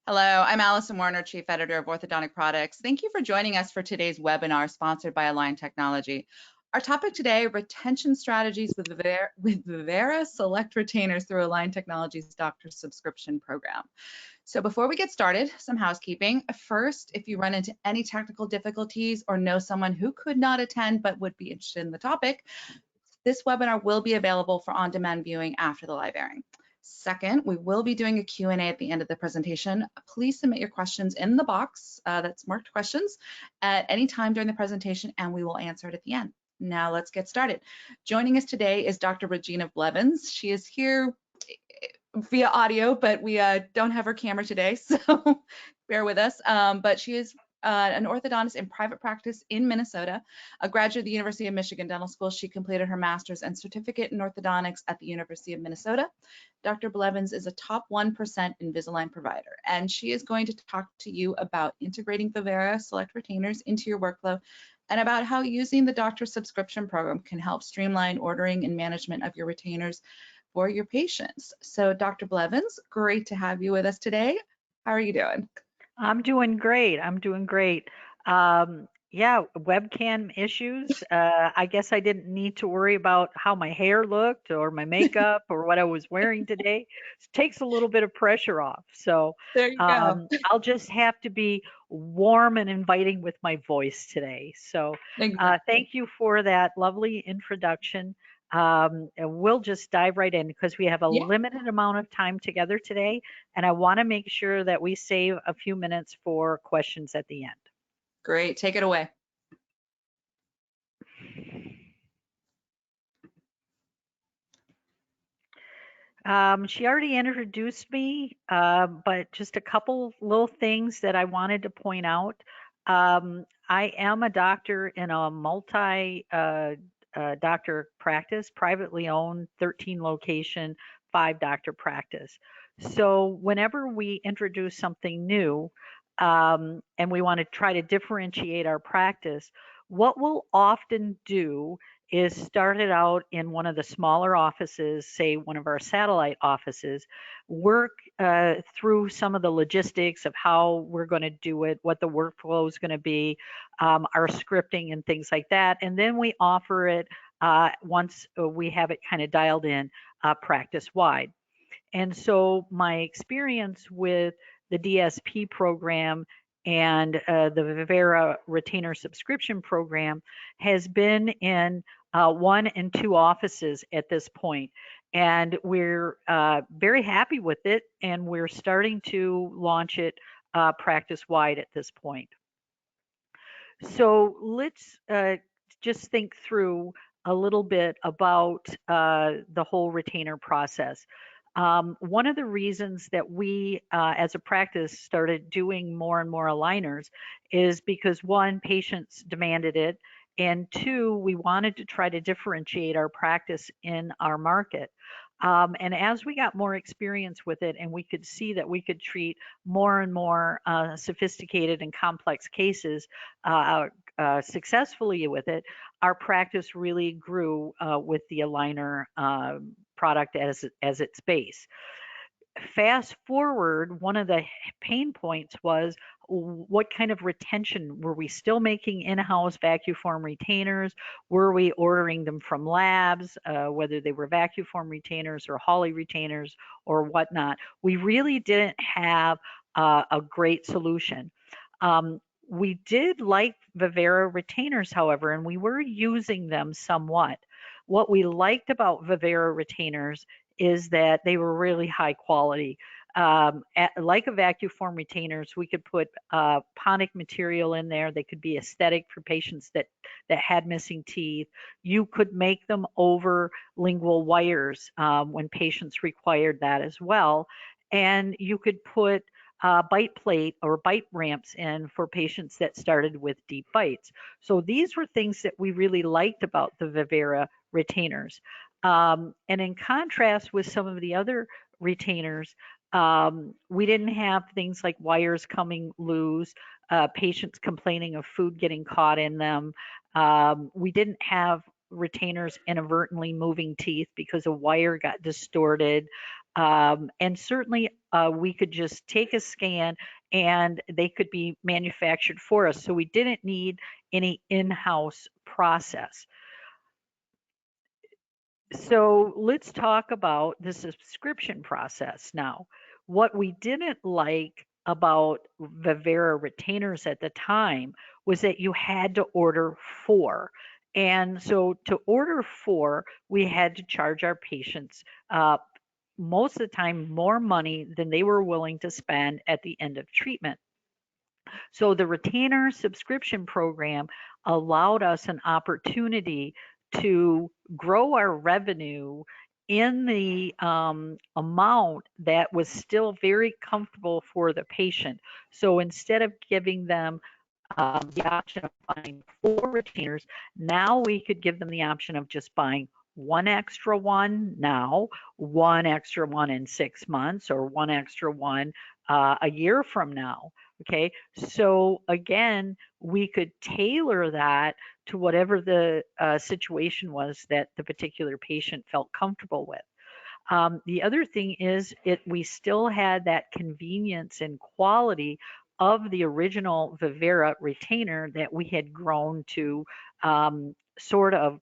Hello, I'm Allison Warner, Chief Editor of Orthodontic Products. Thank you for joining us for today's webinar sponsored by Align Technology. Our topic today, retention strategies with Vivera Select Retainers through Align Technology's Doctor Subscription Program. So before we get started, some housekeeping. First, if you run into any technical difficulties or know someone who could not attend but would be interested in the topic, this webinar will be available for on-demand viewing after the live airing. Second, we will be doing a Q&A at the end of the presentation. Please submit your questions in the box that's marked questions at any time during the presentation, and we will answer it at the end. Now let's get started. Joining us today is Dr. Regina Blevins. She is here via audio, but we don't have her camera today, so bear with us. But she is an orthodontist in private practice in Minnesota, a graduate of the University of Michigan Dental School. She completed her master's and certificate in orthodontics at the University of Minnesota. Dr. Blevins is a top 1% Invisalign provider, and she is going to talk to you about integrating Vivera Select Retainers into your workflow and about how using the doctor subscription program can help streamline ordering and management of your retainers for your patients. So Dr. Blevins, great to have you with us today. How are you doing? I'm doing great. I'm doing great. Yeah, webcam issues. I guess I didn't need to worry about how my hair looked or my makeup or what I was wearing today. It takes a little bit of pressure off. So There you go. I'll just have to be warm and inviting with my voice today. So Exactly. thank you for that lovely introduction. And we'll just dive right in because we have a Yeah, limited amount of time together today, and I want to make sure that we save a few minutes for questions at the end. great. Take it away. She already introduced me, but just a couple little things that I wanted to point out. I am a doctor in a multi doctor practice, privately owned, 13 location, 5 doctor practice. So whenever we introduce something new, and we want to try to differentiate our practice, what we'll often do is started out in one of the smaller offices, say one of our satellite offices, work through some of the logistics of how we're going to do it, what the workflow is going to be, our scripting and things like that. And then we offer it once we have it kind of dialed in practice wide. And so my experience with the DSP program and the Vivera retainer subscription program has been in 1 and 2 offices at this point. And we're very happy with it, and we're starting to launch it practice wide at this point. So let's just think through a little bit about the whole retainer process. One of the reasons that we, as a practice, started doing more and more aligners is because one, patients demanded it, and two, we wanted to try to differentiate our practice in our market. And as we got more experience with it and we could see that we could treat more and more sophisticated and complex cases successfully with it, our practice really grew with the aligner product as its base. Fast forward, one of the pain points was what kind of retention were we still making in-house vacuform retainers? Were we ordering them from labs, whether they were vacuform retainers or Holly retainers or whatnot? We really didn't have a great solution. We did like Vivera retainers, however, and we were using them somewhat. What we liked about Vivera retainers is that they were really high quality. Like a vacuform retainers, we could put ponic material in there. They could be aesthetic for patients that had missing teeth. You could make them over lingual wires when patients required that as well. And you could put bite plate or bite ramps in for patients that started with deep bites. So these were things that we really liked about the Vivera retainers. And in contrast with some of the other retainers, we didn't have things like wires coming loose, patients complaining of food getting caught in them. We didn't have retainers inadvertently moving teeth because a wire got distorted. And certainly we could just take a scan and they could be manufactured for us. So we didn't need any in-house process. So let's talk about the subscription process now. What we didn't like about Vivera retainers at the time was that you had to order four. And so to order four, we had to charge our patients most of the time more money than they were willing to spend at the end of treatment. So the retainer subscription program allowed us an opportunity to grow our revenue in the amount that was still very comfortable for the patient. So instead of giving them the option of buying four retainers, now we could give them the option of just buying one extra one now, one extra one in 6 months, or one extra one a year from now. Okay, so again, we could tailor that to whatever the situation was that the particular patient felt comfortable with. The other thing is we still had that convenience and quality of the original Vivera retainer that we had grown to sort of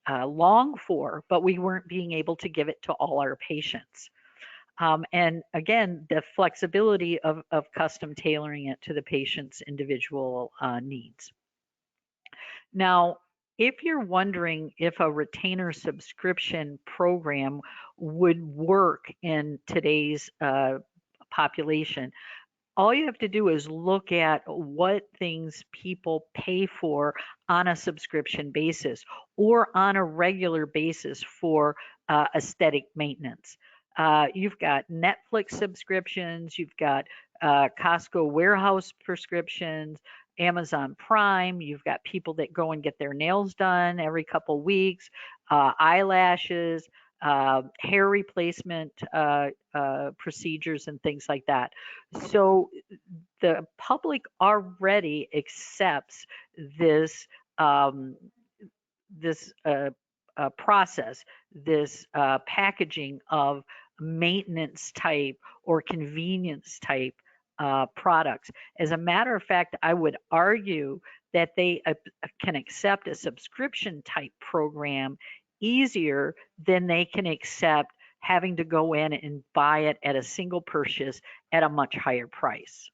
uh, long for, but we weren't being able to give it to all our patients. And again, the flexibility of custom tailoring it to the patient's individual needs. Now, if you're wondering if a retainer subscription program would work in today's population, all you have to do is look at what things people pay for on a subscription basis or on a regular basis for aesthetic maintenance. You've got Netflix subscriptions, you've got Costco warehouse prescriptions, Amazon Prime, you've got people that go and get their nails done every couple weeks, eyelashes, hair replacement procedures, and things like that. So the public already accepts this um, this process, this packaging of maintenance type or convenience type products. As a matter of fact, I would argue that they can accept a subscription type program easier than they can accept having to go in and buy it at a single purchase at a much higher price.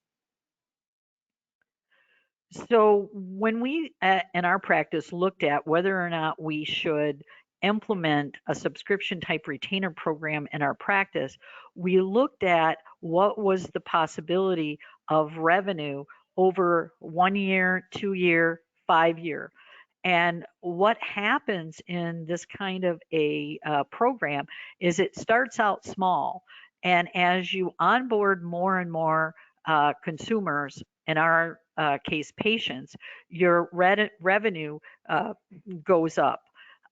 So when we in our practice looked at whether or not we should implement a subscription type retainer program in our practice, we looked at what was the possibility of revenue over 1 year, 2 year, 5 year. And what happens in this kind of a program is it starts out small. And as you onboard more and more consumers, in our case patients, your revenue goes up.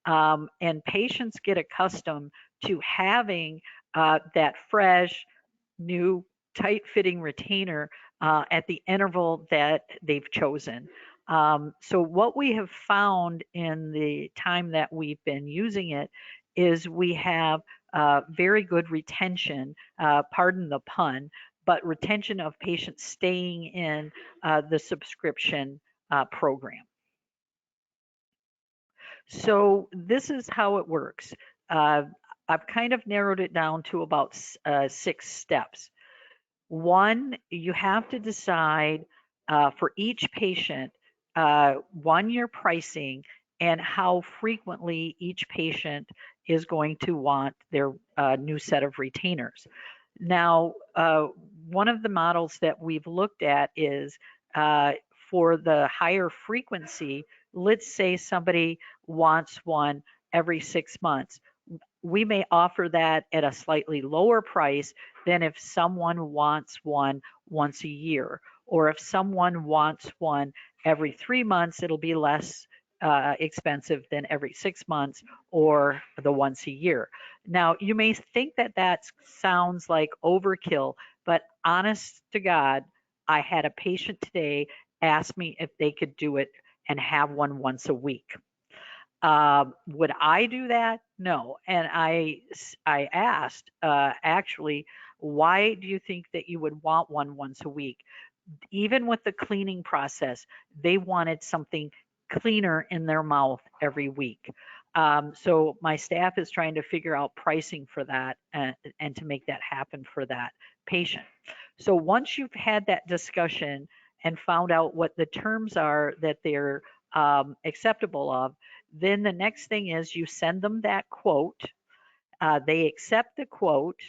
And patients get accustomed to having that fresh, new, tight fitting retainer at the interval that they've chosen. So, what we have found in the time that we've been using it is we have very good retention, pardon the pun, but retention of patients staying in the subscription program. So this is how it works. Uh, I've kind of narrowed it down to about 6 steps. One, you have to decide for each patient, one, your pricing and how frequently each patient is going to want their new set of retainers. Now, one of the models that we've looked at is uh, for the higher frequency, let's say somebody wants one every 6 months. We may offer that at a slightly lower price than if someone wants one once a year. Or if someone wants one every 3 months, it'll be less expensive than every 6 months or the once a year. Now, you may think that that sounds like overkill, but honest to God, I had a patient today ask me if they could do it and have one once a week. Would I do that? No. And I asked, actually, why do you think that you would want one once a week? Even with the cleaning process, they wanted something cleaner in their mouth every week. So my staff is trying to figure out pricing for that, and to make that happen for that patient. So once you've had that discussion and found out what the terms are that they're acceptable of, then the next thing is you send them that quote. They accept the quote.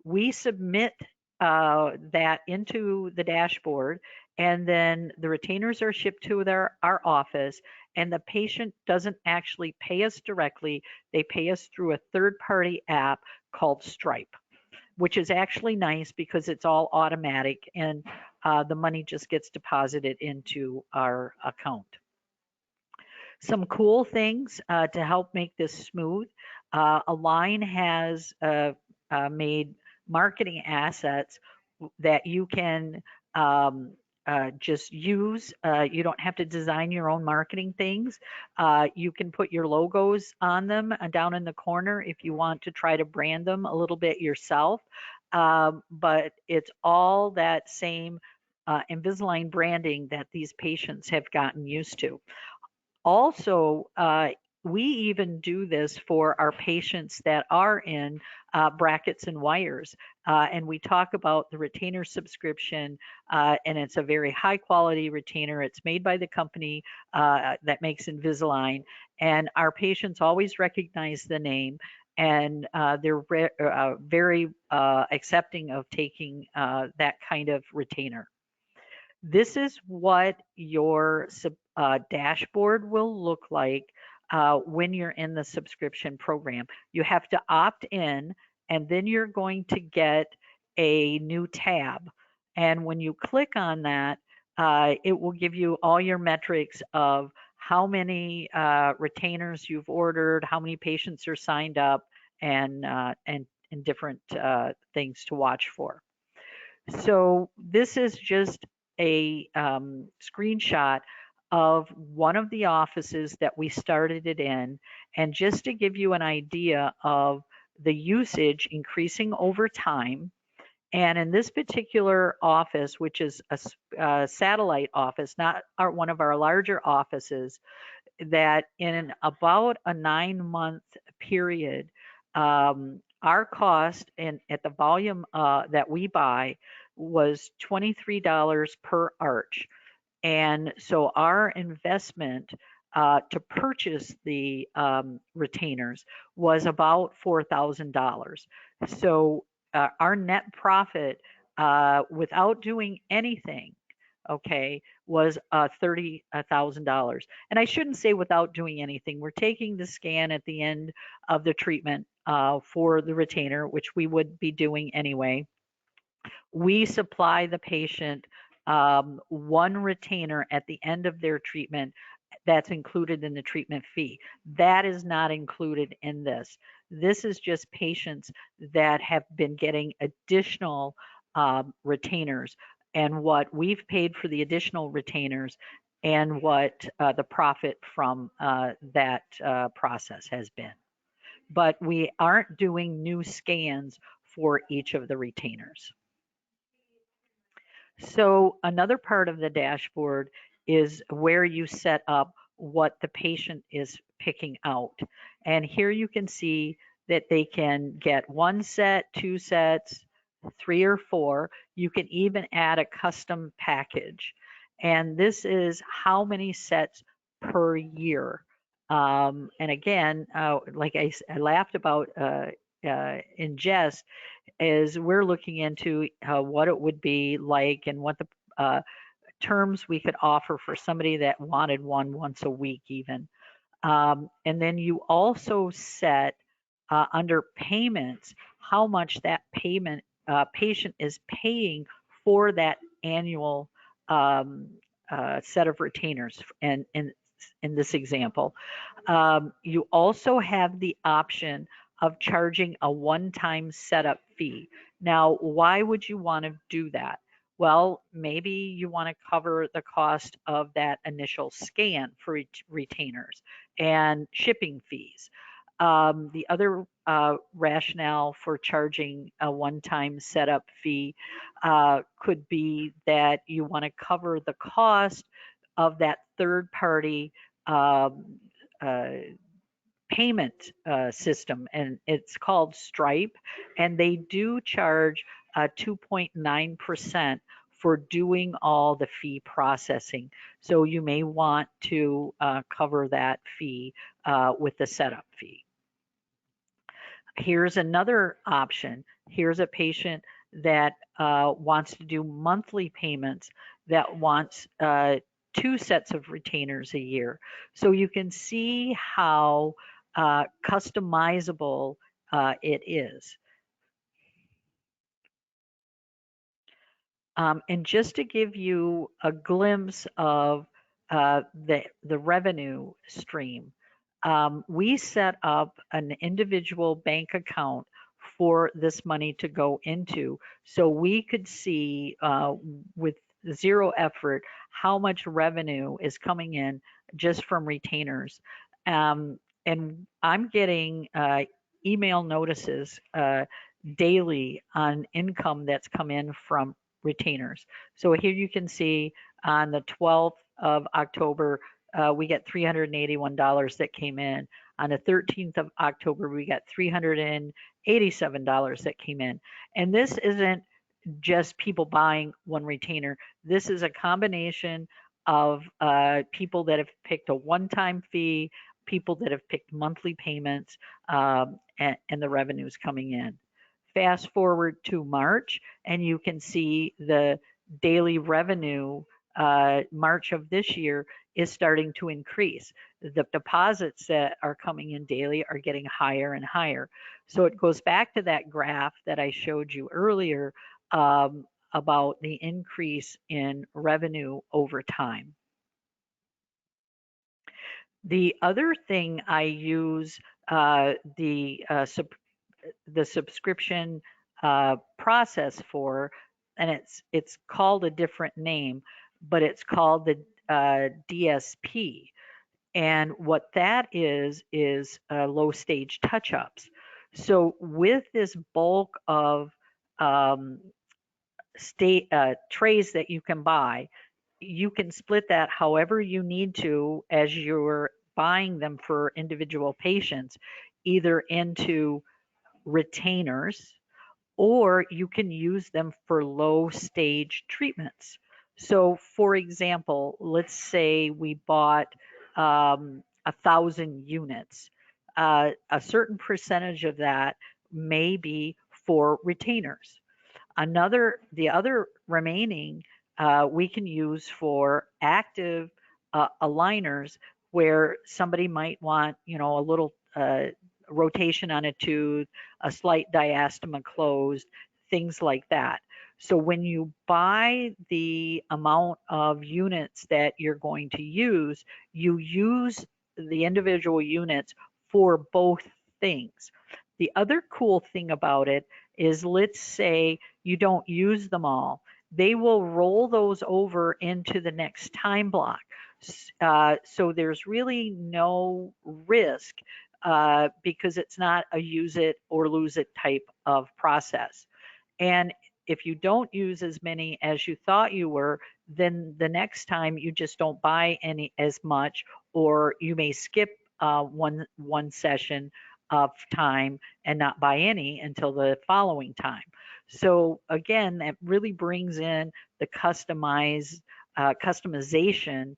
We submit that into the dashboard, and then the retainers are shipped to our office, and the patient doesn't actually pay us directly. They pay us through a third-party app called Stripe, which is actually nice because it's all automatic, and the money just gets deposited into our account. Some cool things to help make this smooth. Align has made marketing assets that you can just use. You don't have to design your own marketing things. You can put your logos on them down in the corner if you want to try to brand them a little bit yourself. But it's all that same Invisalign branding that these patients have gotten used to. Also, we even do this for our patients that are in brackets and wires. And we talk about the retainer subscription, and it's a very high quality retainer. It's made by the company that makes Invisalign. And our patients always recognize the name, and they're very accepting of taking that kind of retainer. This is what your dashboard will look like when you're in the subscription program. You have to opt in, and then you're going to get a new tab. And when you click on that, it will give you all your metrics of how many retainers you've ordered, how many patients are signed up, and different things to watch for. So this is just a screenshot of one of the offices that we started it in. And just to give you an idea of the usage increasing over time. And in this particular office, which is a satellite office, not one of our larger offices, that in about a 9-month period, our cost at the volume that we buy was $23 per arch. And so our investment to purchase the retainers was about $4,000. So our net profit without doing anything, okay, was $30,000. And I shouldn't say without doing anything. We're taking the scan at the end of the treatment for the retainer, which we would be doing anyway. We supply the patient one retainer at the end of their treatment that's included in the treatment fee. That is not included in this. This is just patients that have been getting additional retainers, and what we've paid for the additional retainers, and what the profit from that process has been. But we aren't doing new scans for each of the retainers. So another part of the dashboard is where you set up what the patient is picking out. And here you can see that they can get 1 set, 2 sets, 3 or 4. You can even add a custom package. And this is how many sets per year. And again, like I laughed about in jest, is we're looking into what it would be like, and what the terms we could offer for somebody that wanted one once a week even. And then you also set under payments how much that patient is paying for that annual set of retainers. And in this example, you also have the option of charging a one-time setup fee. Now, why would you want to do that? Well, maybe you want to cover the cost of that initial scan for retainers and shipping fees. The other rationale for charging a one-time setup fee could be that you want to cover the cost of that third-party um, uh, payment system, and it's called Stripe, and they do charge 2.9% for doing all the fee processing. So you may want to cover that fee with the setup fee. Here's another option. Here's a patient that wants to do monthly payments, that wants 2 sets of retainers a year. So you can see how customizable it is. And just to give you a glimpse of the revenue stream, we set up an individual bank account for this money to go into, so we could see with zero effort how much revenue is coming in just from retainers. And I'm getting email notices daily on income that's come in from retainers. So here you can see on the 12th of October, we get $381 that came in. On the 13th of October, we got $387 that came in. And this isn't just people buying one retainer. This is a combination of people that have picked a one-time fee, people that have picked monthly payments, and the revenues coming in. Fast forward to March, and you can see the daily revenue. March of this year is starting to increase. The deposits that are coming in daily are getting higher and higher. So it goes back to that graph that I showed you earlier about the increase in revenue over time. The other thing I use the subscription process for, and it's called a different name, but it's called the DSP. And what that is low stage touch ups. So with this bulk of trays that you can buy, you can split that however you need to as you're buying them for individual patients, either into retainers, or you can use them for low stage treatments. So, for example, let's say we bought 1,000 units. A certain percentage of that may be for retainers. The other remaining we can use for active aligners, where somebody might want, a little rotation on a tooth, a slight diastema closed, things like that. So when you buy the amount of units that you're going to use, you use the individual units for both things. The other cool thing about it is, let's say you don't use them all. They will roll those over into the next time block. So there's really no risk because it's not a use it or lose it type of process. And if you don't use as many as you thought you were, then the next time you just don't buy any as much, or you may skip one session of time and not buy any until the following time. So again, that really brings in the customization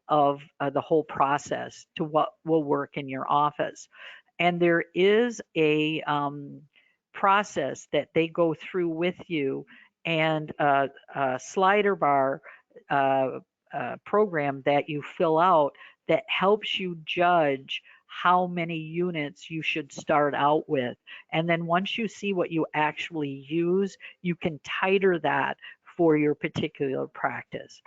of the whole process to what will work in your office. And there is a process that they go through with you, and a slider bar program that you fill out that helps you judge how many units you should start out with. And then once you see what you actually use, you can tighter that for your particular practice.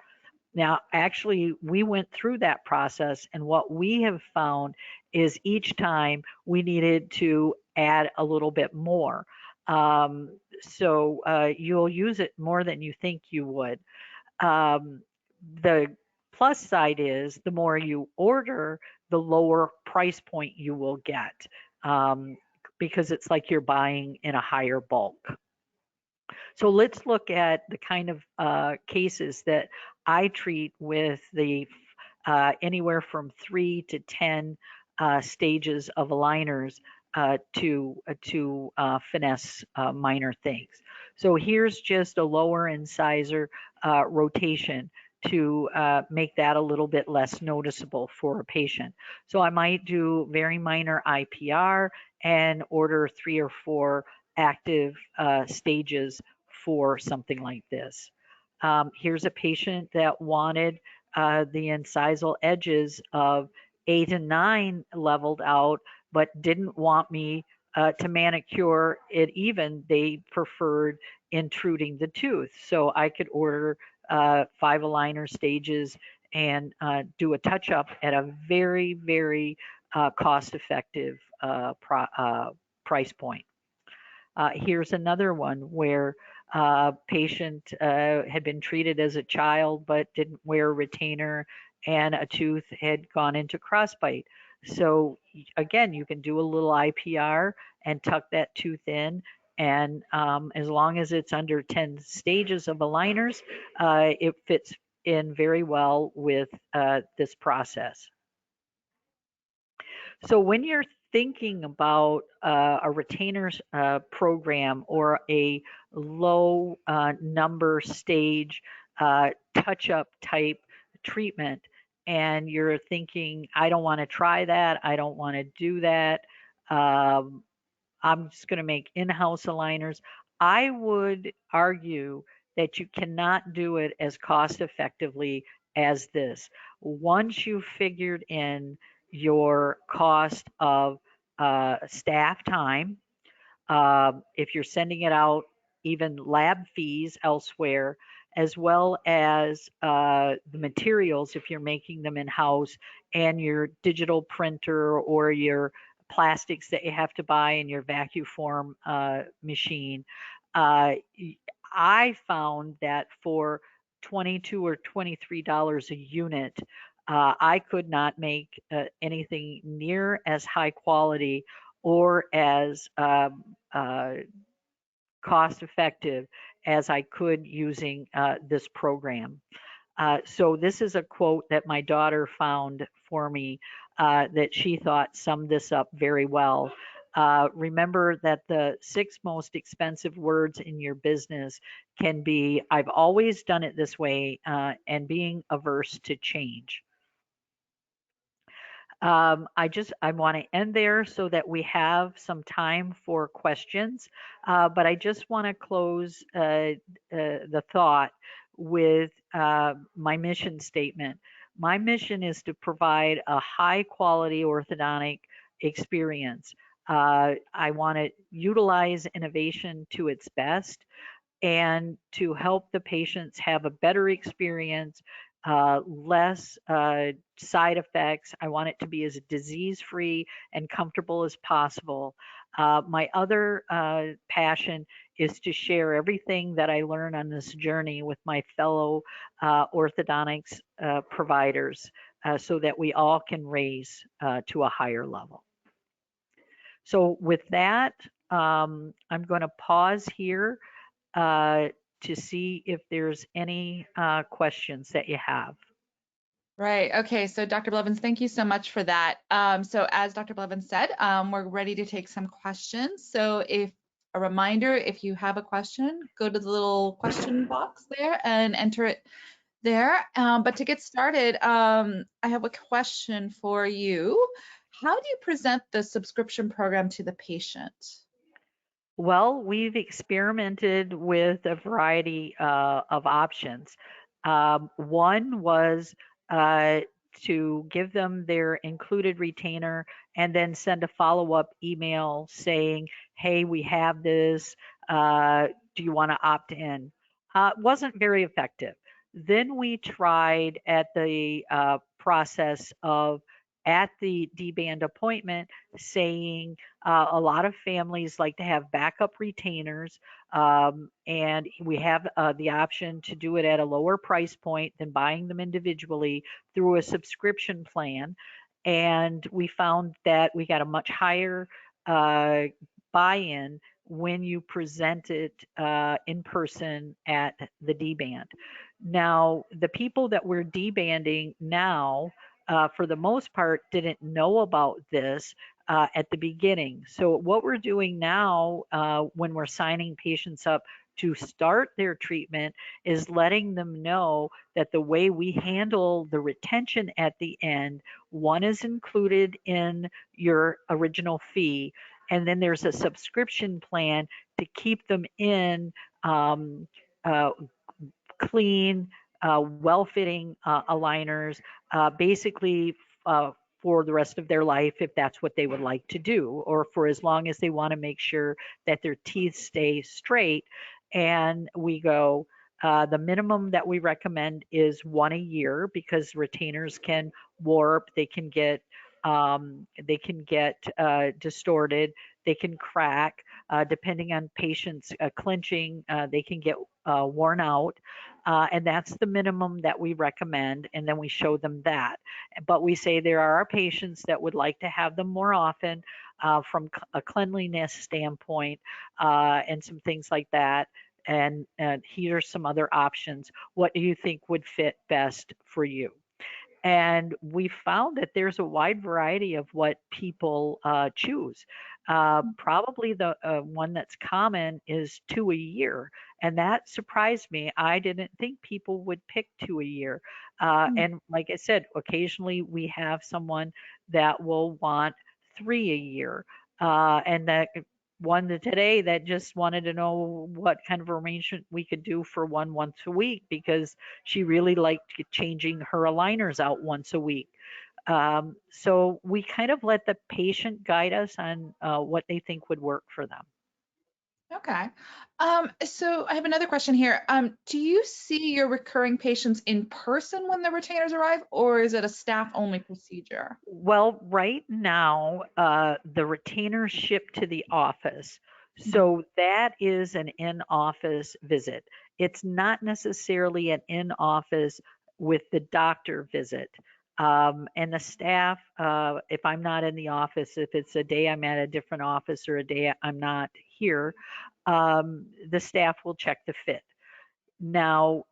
Now, actually, we went through that process, and what we have found is each time we needed to add a little bit more. So you'll use it more than you think you would. Um, the plus side is the more you order, the lower price point you will get, um, because it's like you're buying in a higher bulk. So let's look at the kind of cases that I treat with the anywhere from 3 to 10 stages of aligners to finesse minor things. So here's just a lower incisor rotation to make that a little bit less noticeable for a patient. So I might do very minor IPR and order 3 or 4 active stages for something like this. Here's a patient that wanted the incisal edges of 8 and 9 leveled out, but didn't want me to manicure it even. They preferred intruding the tooth. So I could order 5 aligner stages and do a touch up at a very, very cost effective price point. Here's another one where a patient had been treated as a child but didn't wear a retainer and a tooth had gone into crossbite. So again, you can do a little IPR and tuck that tooth in. And as long as it's under 10 stages of aligners, it fits in very well with this process. So when you're thinking about a retainer program or a low number stage touch up type treatment, and you're thinking, I don't want to try that, I don't want to do that, um, I'm just going to make in-house aligners. I would argue that you cannot do it as cost effectively as this. Once you've figured in your cost of staff time, if you're sending it out, even lab fees elsewhere, as well as the materials if you're making them in house, and your digital printer or your plastics that you have to buy in your vacuum form machine. Uh, I found that for $22 or $23 a unit, I could not make anything near as high quality or as cost effective as I could using this program. So this is a quote that my daughter found for me that she thought summed this up very well. Remember that the 6 most expensive words in your business can be, I've always done it this way, and being averse to change. I want to end there so that we have some time for questions. But I just want to close the thought with my mission statement. My mission is to provide a high quality orthodontic experience. I want to utilize innovation to its best and to help the patients have a better experience, less side effects. I want it to be as disease free and comfortable as possible. My other passion is to share everything that I learn on this journey with my fellow orthodontics providers so that we all can raise to a higher level. So, with that, I'm going to pause here uh, to see if there's any questions that you have. Right. Okay. So Dr. Blevins, thank you so much for that. So as Dr. Blevins said, we're ready to take some questions. So if a reminder, if you have a question, go to the little question box there and enter it there. But to get started, I have a question for you. How do you present the subscription program to the patient? Well, we've experimented with a variety of options. One was uh, to give them their included retainer and then send a follow up email saying, hey, we have this. Do you want to opt in? Wasn't very effective. Then we tried at the process of at the D-band appointment saying a lot of families like to have backup retainers, and we have the option to do it at a lower price point than buying them individually through a subscription plan. And we found that we got a much higher uh, buy-in when you present it in person at the D-band. Now, the people that we're D-banding now, for the most part, didn't know about this at the beginning. So, what we're doing now when we're signing patients up to start their treatment is letting them know that the way we handle the retention at the end, one is included in your original fee, and then there's a subscription plan to keep them in um, uh, clean, well-fitting aligners, basically uh, for the rest of their life if that's what they would like to do, or for as long as they want to make sure that their teeth stay straight. And we go, the minimum that we recommend is one a year because retainers can warp, they can get distorted, they can crack, depending on patients clenching, they can get worn out. And that's the minimum that we recommend. And then we show them that. But we say there are patients that would like to have them more often from a cleanliness standpoint and some things like that. And here are some other options. What do you think would fit best for you? And we found that there's a wide variety of what people choose. Probably the one that's common is 2 a year, and that surprised me. I didn't think people would pick 2 a year. And like I said, occasionally we have someone that will want 3 a year, and that one today that just wanted to know what kind of arrangement we could do for one once a week because she really liked changing her aligners out once a week. So we kind of let the patient guide us on what they think would work for them. Okay. So I have another question here. Do you see your recurring patients in person when the retainers arrive, or is it a staff-only procedure? Well, right now, the retainers ship to the office. Mhm. So that is an in-office visit. It's not necessarily an in-office with the doctor visit. And the staff, if I'm not in the office, if it's a day I'm at a different office or a day I'm not here, the staff will check the fit. Now,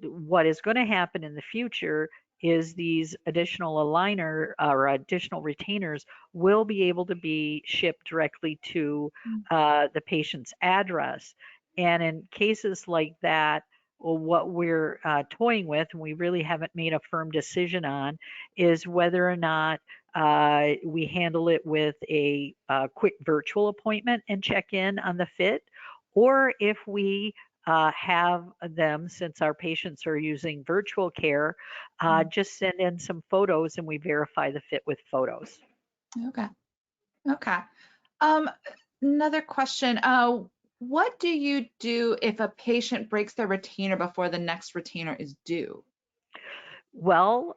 what is going to happen in the future is these additional aligner or additional retainers will be able to be shipped directly to the patient's address. And in cases like that, well, what we're toying with, and we really haven't made a firm decision on, is whether or not we handle it with a quick virtual appointment and check in on the fit, or if we have them, since our patients are using virtual care, just send in some photos and we verify the fit with photos. Okay. Okay. Um, Another question. What do you do if a patient breaks their retainer before the next retainer is due? Well,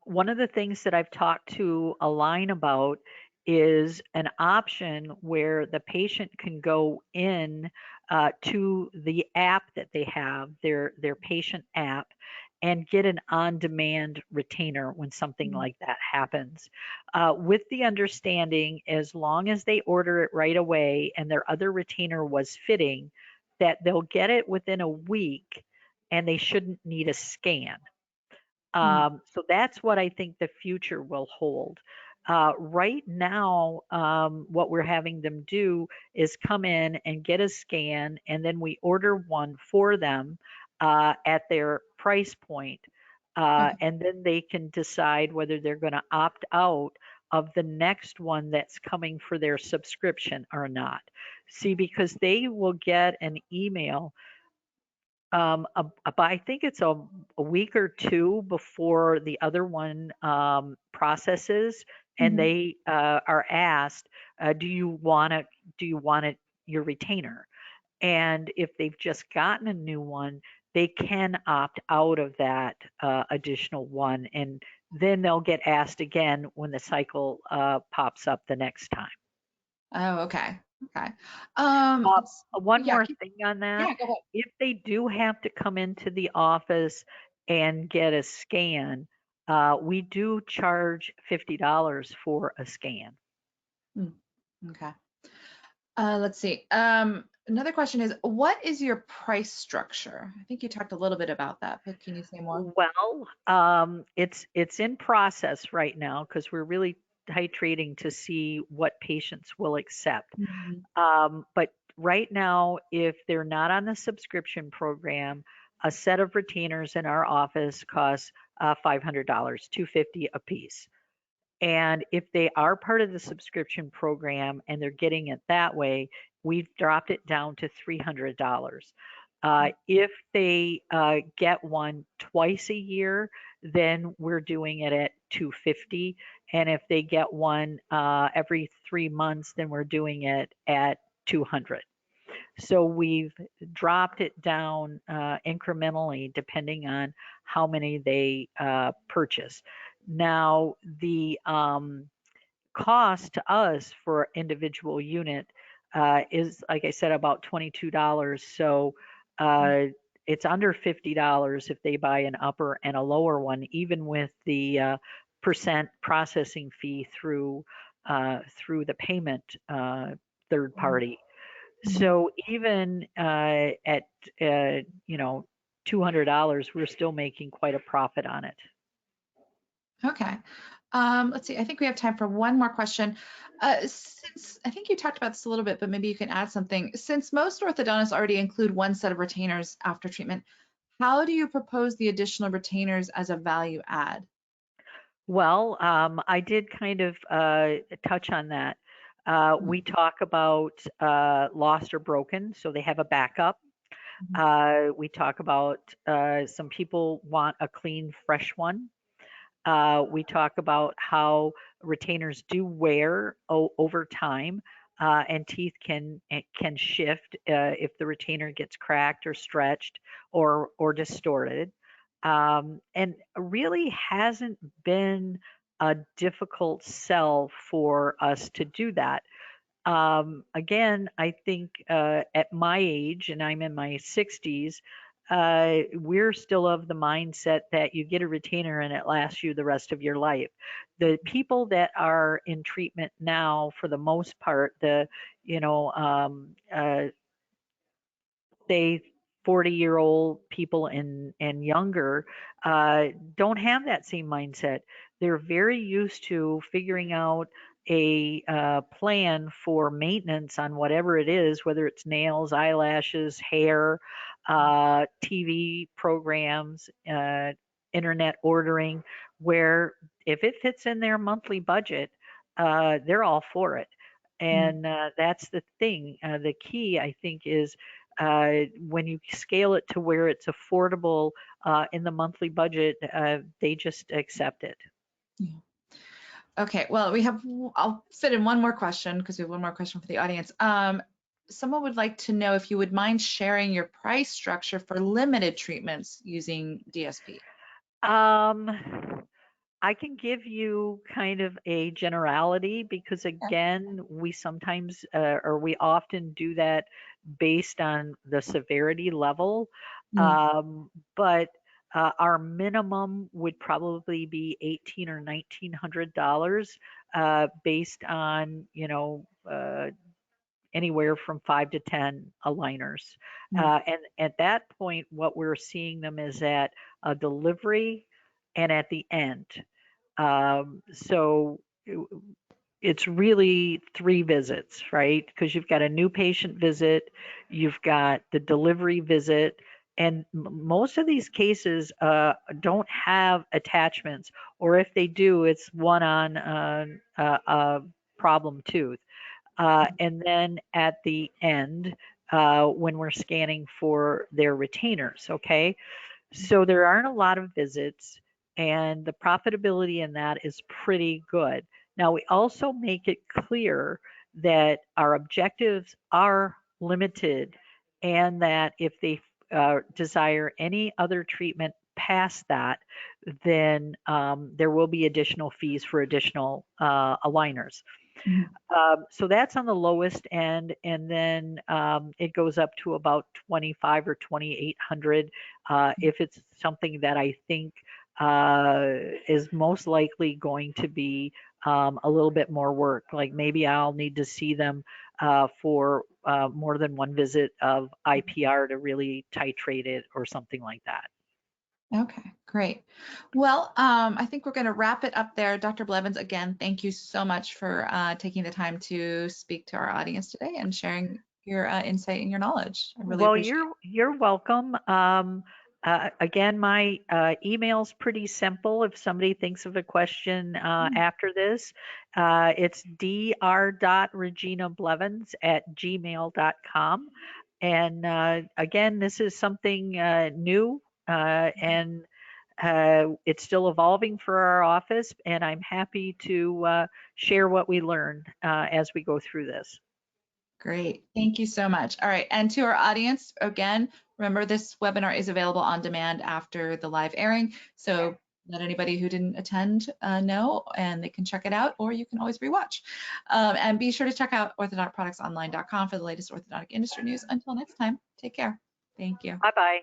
one of the things that I've talked to Align about is an option where the patient can go in to the app that they have, their patient app, and get an on-demand retainer when something Mm. like that happens. With the understanding, as long as they order it right away and their other retainer was fitting, that they'll get it within a week and they shouldn't need a scan. Mm. So that's what I think the future will hold. Right now, what we're having them do is come in and get a scan, and then we order one for them at their price point. Okay. And then they can decide whether they're going to opt out of the next one that's coming for their subscription or not. See, because they will get an email but I think it's a week or two before the other one processes, and Mhm. they are asked, "Do you want it? Do you want it your retainer?" And if they've just gotten a new one, they can opt out of that additional one, and then they'll get asked again when the cycle pops up the next time. Oh, okay. Okay. Uh, one Yeah, more thing on that. yeah, go ahead. If they do have to come into the office and get a scan, we do charge $50 for a scan. Hmm, okay. Let's see. Another question is, what is your price structure? I think you talked a little bit about that, but can you say more? Well, it's in process right now because we're really titrating to see what patients will accept. Mhm. But right now, if they're not on the subscription program, a set of retainers in our office costs $500, $250 a piece. And if they are part of the subscription program and they're getting it that way, we've dropped it down to $300. If they get one twice a year, then we're doing it at $250. And if they get one every 3 months, then we're doing it at $200. So we've dropped it down incrementally depending on how many they purchase. Now, the cost to us for individual unit is, like I said, about $22. So it's under $50 if they buy an upper and a lower one, even with the percent processing fee through the payment third party. Mhm. So even at $200, we're still making quite a profit on it. Okay. Let's see. I think we have time for one more question. Since I think you talked about this a little bit, but maybe you can add something. Since most orthodontists already include one set of retainers after treatment, how do you propose the additional retainers as a value add? Well, I did kind of touch on that. We talk about lost or broken, so they have a backup. Mhm. We talk about some people want a clean, fresh one. We talk about how retainers do wear over time, and teeth can shift if the retainer gets cracked or stretched or distorted. And really hasn't been a difficult sell for us to do that. Again, I think at my age, and I'm in my 60s, we're still of the mindset that you get a retainer and it lasts you the rest of your life. The people that are in treatment now, for the most part, you know, um, uh, say 40-year-old people and younger don't have that same mindset. They're very used to figuring out a plan for maintenance on whatever it is, whether it's nails, eyelashes, hair, TV programs, internet ordering, where if it fits in their monthly budget, they're all for it. Mm. And that's the thing. The key, I think, is when you scale it to where it's affordable in the monthly budget, they just accept it. Yeah. Okay, well, I'll fit in one more question because we have one more question for the audience. Someone would like to know if you would mind sharing your price structure for limited treatments using DSP. Um, I can give you kind of a generality because, Yeah. again, we sometimes or we often do that based on the severity level. Mm, But our minimum would probably be 18 or $1,900 based on, anywhere from 5 to 10 aligners. mm, And at that point, what we're seeing them is at a delivery and at the end. So it's really 3 visits, right? Because you've got a new patient visit, you've got the delivery visit, and most of these cases don't have attachments, or if they do, it's one on a problem tooth. And then at the end, when we're scanning for their retainers, okay? So there aren't a lot of visits, and the profitability in that is pretty good. Now, we also make it clear that our objectives are limited and that if they desire any other treatment past that, then there will be additional fees for additional aligners. Mhm. So that's on the lowest end, and then it goes up to about 25 or 2,800 if it's something that I think is most likely going to be a little bit more work. Like maybe I'll need to see them for more than one visit of IPR to really titrate it or something like that. Okay, great. Well, I think we're going to wrap it up there. Dr. Blevins, again, thank you so much for taking the time to speak to our audience today and sharing your insight and your knowledge. I really Well, appreciate you're welcome. Again, my email's pretty simple. If somebody thinks of a question it. after this, it's dr.reginablevins@gmail.com. And again, this is something new, and it's still evolving for our office, and I'm happy to share what we learn as we go through this. Great. Thank you so much. All right. And to our audience, again, remember this webinar is available on demand after the live airing. So let anybody who didn't attend know, and they can check it out, or you can always rewatch. And be sure to check out orthodonticproductsonline.com for the latest orthodontic industry news. Until next time, take care. Thank you. Bye bye.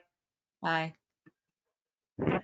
Bye.